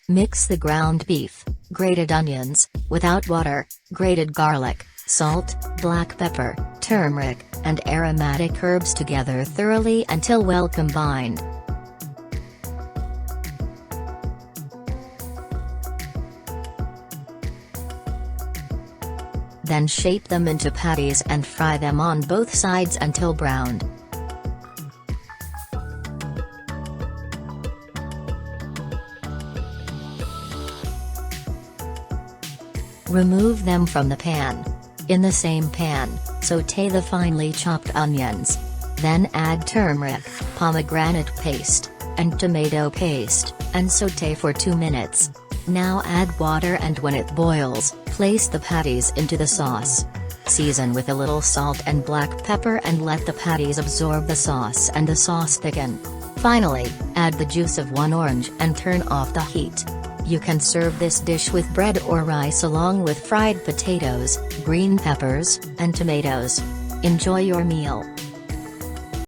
Mix the ground beef, grated onions, without water, grated garlic, salt, black pepper, turmeric, and aromatic herbs together thoroughly until well combined. Then shape them into patties and fry them on both sides until browned. Remove them from the pan. In the same pan, sauté the finely chopped onions. Then add turmeric, pomegranate paste, and tomato paste, and sauté for 2 minutes. Now add water, and when it boils, place the patties into the sauce. Season with a little salt and black pepper and let the patties absorb the sauce and the sauce thicken. Finally, add the juice of 1 orange and turn off the heat. You can serve this dish with bread or rice along with fried potatoes, green peppers, and tomatoes. Enjoy your meal.